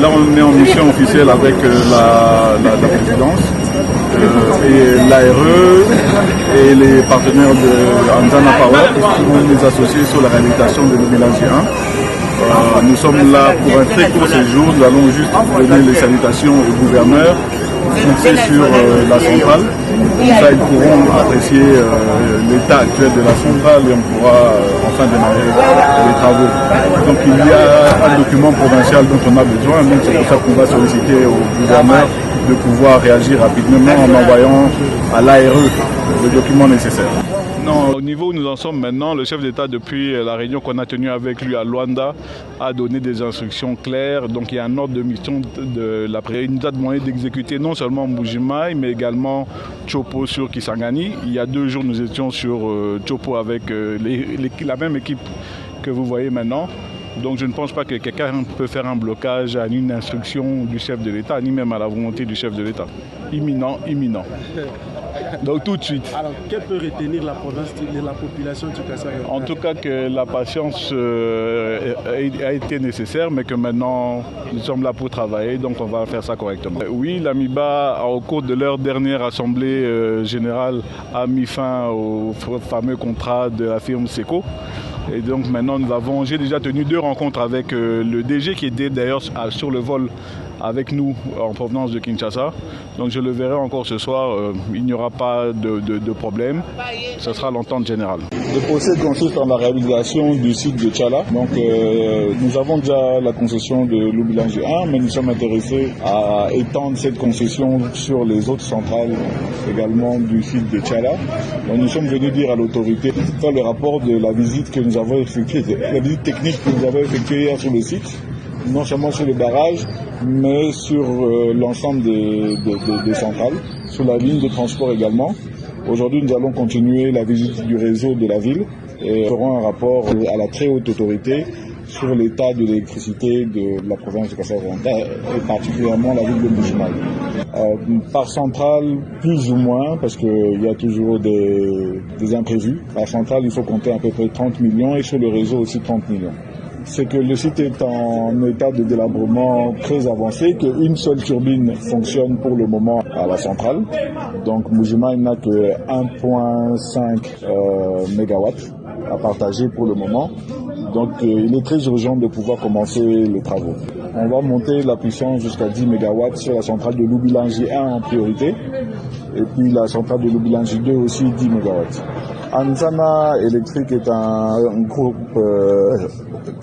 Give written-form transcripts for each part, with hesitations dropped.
Là, on est en mission officielle avec la présidence et l'ARE et les partenaires de Anzana Power qui vont nous associer sur la réhabilitation de l'Obilangi 1. Nous sommes là pour un très court séjour. Nous allons juste donner les salutations au gouverneur, fixer sur la centrale. Ça, ils pourront apprécier l'état actuel de la centrale et on pourra enfin démarrer les travaux. Donc il y a un document provincial dont on a besoin, donc c'est pour ça qu'on va solliciter au gouverneur de pouvoir réagir rapidement en envoyant à l'ARE le document nécessaire. Non, au niveau où nous en sommes maintenant, le chef d'État, depuis la réunion qu'on a tenue avec lui à Luanda, a donné des instructions claires. Donc il y a un ordre de mission de la présidence. Il nous a demandé d'exécuter non seulement Mbuji-Mayi, mais également Tshopo sur Kisangani. Il y a 2 jours, nous étions sur Tshopo avec la même équipe que vous voyez maintenant. Donc je ne pense pas que quelqu'un peut faire un blocage à une instruction du chef de l'État, ni même à la volonté du chef de l'État. Imminent, imminent. Donc tout de suite. Alors, quelle peut retenir la province de la population du Kassai? En tout cas que la patience a été nécessaire, mais que maintenant nous sommes là pour travailler, donc on va faire ça correctement. Oui, l'AMIBA, au cours de leur dernière assemblée générale, a mis fin au fameux contrat de la firme SECO. Et donc maintenant j'ai déjà tenu 2 rencontres avec le DG qui était d'ailleurs sur le vol avec nous en provenance de Kinshasa. Donc je le verrai encore ce soir, il n'y aura pas de problème, ce sera l'entente générale. Le procès consiste en la réhabilitation du site de Tchala. Donc nous avons déjà la concession de l'Obilangi 1, mais nous sommes intéressés à étendre cette concession sur les autres centrales également du site de Tchala. Donc nous sommes venus dire à l'autorité, faire le rapport de la visite que nous avons effectuée, la visite technique que nous avons effectuée hier sur le site, non seulement sur le barrage, mais sur l'ensemble des centrales, sur la ligne de transport également. Aujourd'hui, nous allons continuer la visite du réseau de la ville et ferons un rapport à la très haute autorité sur l'état de l'électricité de la province de Kassai-Oriental et particulièrement la ville de Mbuji-Mayi. Par centrale, plus ou moins, parce qu'il y a toujours des imprévus. Par centrale, il faut compter à peu près 30 millions et sur le réseau aussi 30 millions. C'est que le site est en état de délabrement très avancé, qu'une seule turbine fonctionne pour le moment à la centrale. Donc Mbuji-Mayi n'a que 1,5 MW à partager pour le moment. Donc il est très urgent de pouvoir commencer les travaux. On va monter la puissance jusqu'à 10 MW sur la centrale de l'Obilangi 1 en priorité. Et puis la centrale de l'Obilangi 2 aussi 10 MW. Anzana Electric est un groupe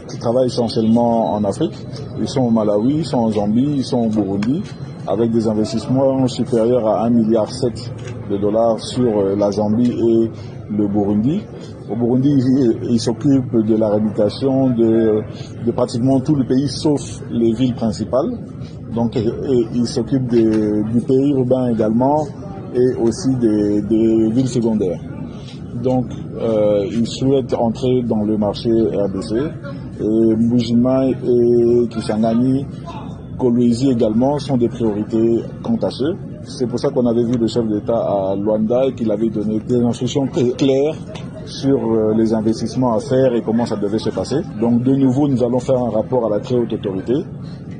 qui travaille essentiellement en Afrique. Ils sont au Malawi, ils sont en Zambie, ils sont au Burundi, avec des investissements supérieurs à 1,7 milliard de dollars sur la Zambie et le Burundi. Au Burundi, ils s'occupent de la réhabilitation de pratiquement tout le pays, sauf les villes principales. Donc, ils s'occupent du périurbain également et aussi des villes secondaires. Donc, ils souhaitent entrer dans le marché RDC. Et Mbuji-Mayi et Kisangani, Kolwezi également sont des priorités quant à eux. C'est pour ça qu'on avait vu le chef d'État à Luanda et qu'il avait donné des instructions très claires sur les investissements à faire et comment ça devait se passer. Donc de nouveau, nous allons faire un rapport à la très haute autorité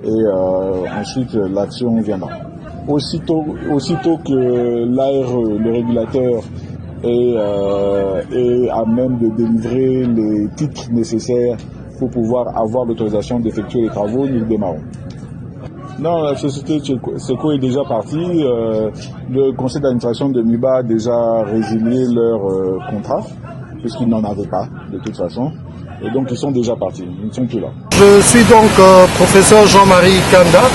et ensuite l'action viendra. Aussitôt que l'ARE, le régulateur, est à même de délivrer les titres nécessaires pour pouvoir avoir l'autorisation d'effectuer les travaux, nous démarrons. Non, la société SECO est déjà partie. Le conseil d'administration de MIBA a déjà résilié leur contrat, puisqu'ils n'en avaient pas, de toute façon. Et donc, ils sont déjà partis. Ils ne sont plus là. Je suis donc professeur Jean-Marie Kanda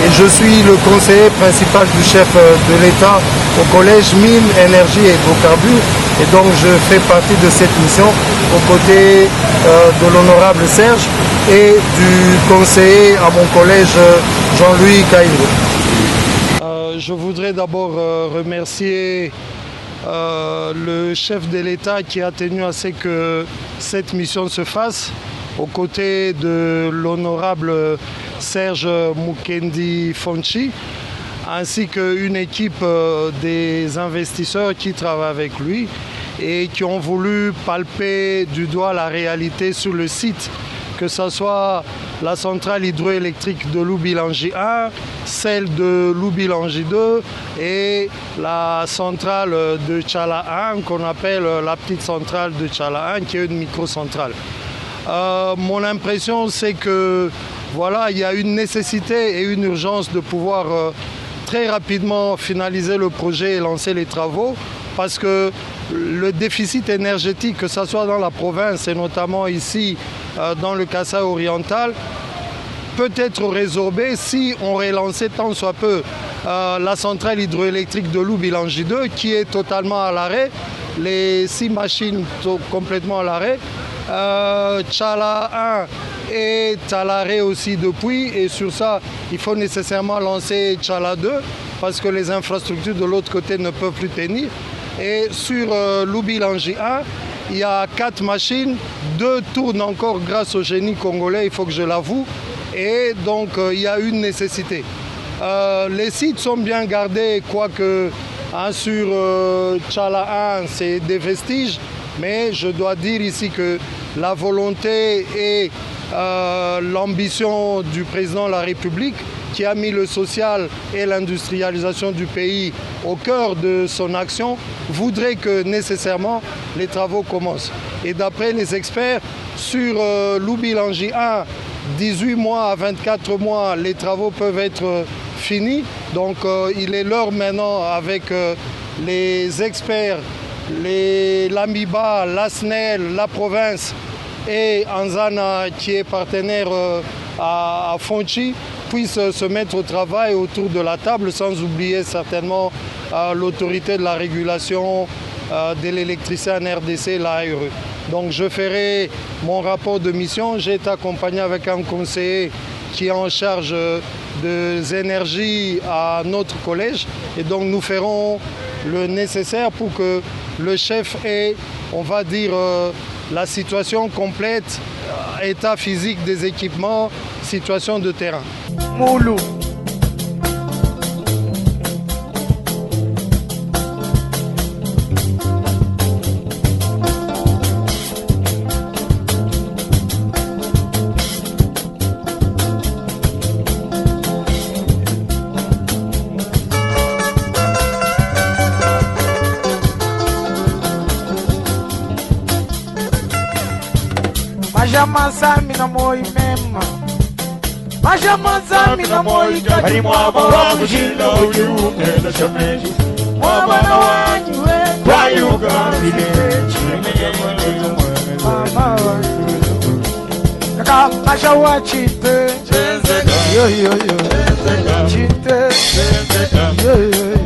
et je suis le conseiller principal du chef de l'État au collège Mines, Énergie et Hydrocarbures. Et donc, je fais partie de cette mission aux côtés de l'honorable Serge et du conseiller à mon collège Jean-Louis Kaïndo. Je voudrais d'abord remercier le chef de l'État qui a tenu à ce que cette mission se fasse, aux côtés de l'honorable Serge Mukendi Fonchi, ainsi qu'une équipe des investisseurs qui travaillent avec lui et qui ont voulu palper du doigt la réalité sur le site que ce soit la centrale hydroélectrique de Loubilangi 1, celle de Loubilangi 2 et la centrale de Tchala 1 qu'on appelle la petite centrale de Tchala 1 qui est une microcentrale. Mon impression c'est que voilà, il y a une nécessité et une urgence de pouvoir très rapidement finaliser le projet et lancer les travaux parce que le déficit énergétique, que ce soit dans la province et notamment ici dans le Kasaï oriental, peut être résorbé si on relançait tant soit peu la centrale hydroélectrique de Loubilangi 2 qui est totalement à l'arrêt. Les 6 machines sont complètement à l'arrêt. Tchala 1 est à l'arrêt aussi depuis et sur ça il faut nécessairement lancer Tchala 2 parce que les infrastructures de l'autre côté ne peuvent plus tenir. Et sur Loubilangi 1, il y a 4 machines, 2 tournent encore grâce au génie congolais, il faut que je l'avoue. Et donc il y a une nécessité. Les sites sont bien gardés, quoique sur Tchala 1 c'est des vestiges, mais je dois dire ici que la volonté et l'ambition du président de la République qui a mis le social et l'industrialisation du pays au cœur de son action, voudrait que nécessairement les travaux commencent. Et d'après les experts, sur Loubilangi 1, 18 mois à 24 mois, les travaux peuvent être finis. Donc il est l'heure maintenant avec les experts, l'AMIBA, la SNEL, la province et Anzana qui est partenaire à Fonchi puissent se mettre au travail autour de la table sans oublier certainement l'autorité de la régulation de l'électricité en RDC, l'ARE. Donc je ferai mon rapport de mission. J'ai été accompagné avec un conseiller qui est en charge des énergies à notre collège et donc nous ferons le nécessaire pour que le chef ait, on va dire, la situation complète, état physique des équipements, situation de terrain. Moulou. Majamaza mina moi mema Majamaza mina moi kati mwaba wa kushinda ujiuke na shameji Mwaba na wanyu kwa yuka Mama wanyu Kaka masha wa chite Yo yo yo Chite Yo yo yo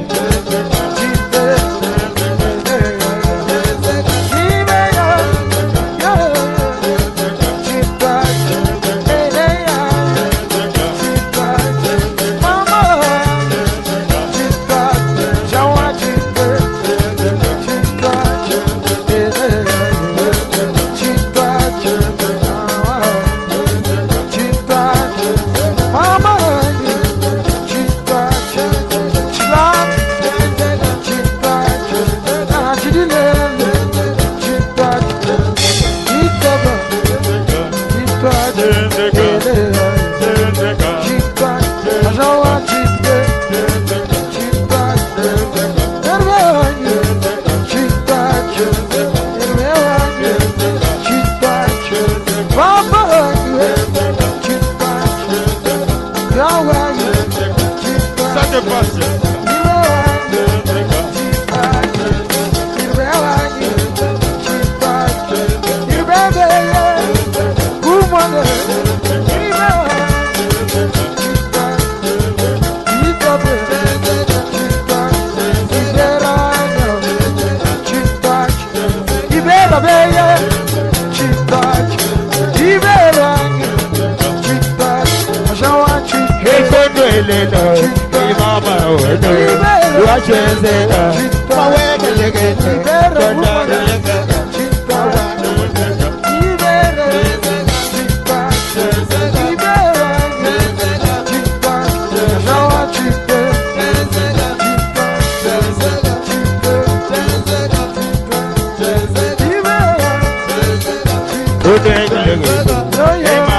Oh,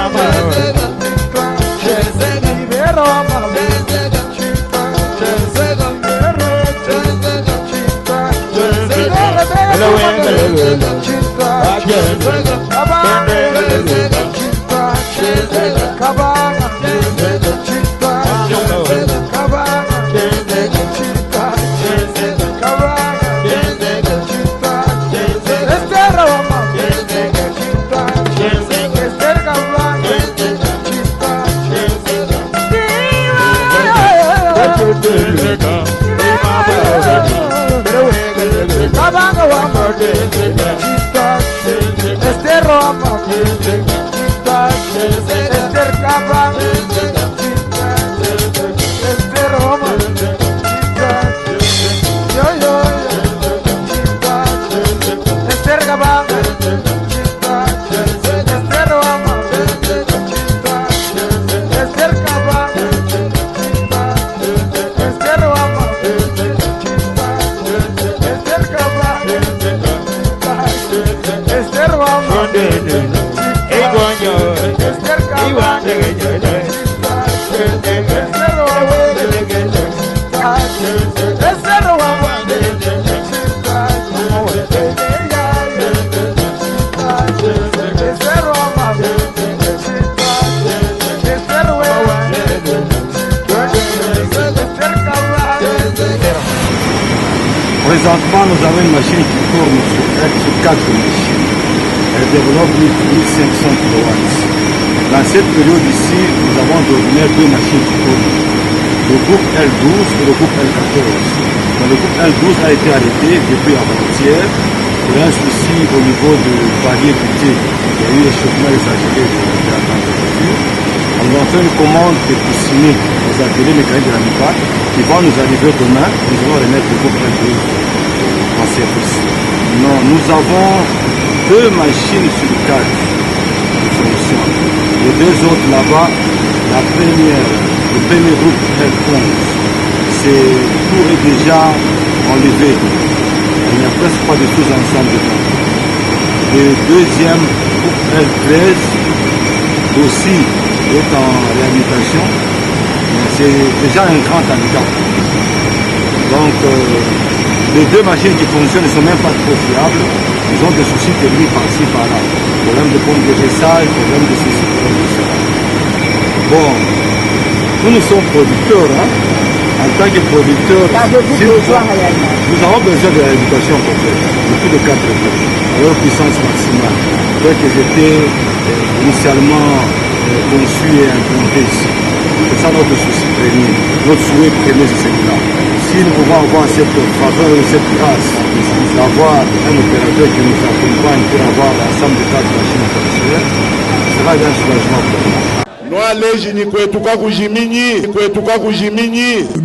Présentement, nous avons une machine qui tourne sur 4 machines. Elle développe 1500 kW. Dans cette période ici, nous avons d'ordinaire 2 machines qui tournent. Le groupe L12 et le groupe L14. Donc, le groupe L12 a été arrêté depuis avant-hier pour un souci au niveau de variété. Il y a eu un échauffement exagéré de la température. On va faire une commande de pisciner aux ateliers mécaniques de la MIPA qui vont nous arriver demain. Nous allons remettre le groupe L12 en service. Non, nous avons 2 machines sur 4 de fonction. Les 2 autres là-bas, le premier groupe L11, tout est déjà enlevé. Il n'y a presque pas de choses ensemble dedans. Le deuxième groupe L13 aussi est en réhabilitation. C'est déjà un grand handicap. Donc, les 2 machines qui fonctionnent ne sont même pas trop fiables. Ils ont des soucis techniques par-ci, par-là. Problème de pompe de vessage, problème de ceci, problème de cela. Bon, nous sommes producteurs. En tant que producteurs, nous avons besoin de réhabilitation complète, de plus de 4 tonnes, à leur puissance maximale, tel que j'étais initialement conçu et implanté ici. C'est ça notre souci premier, notre souhait premier, c'est celui-là. Si nous pouvons avoir cette faveur et cette grâce d'avoir un opérateur qui nous accompagne pour avoir l'ensemble des 4 machines opérationnelles, ce sera un soulagement pour nous.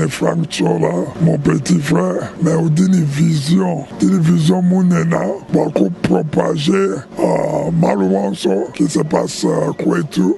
Frank Chola, mon petit frère, mais on dit une vision mounena, pour propager malheureusement ce qui se passe à Kouetou.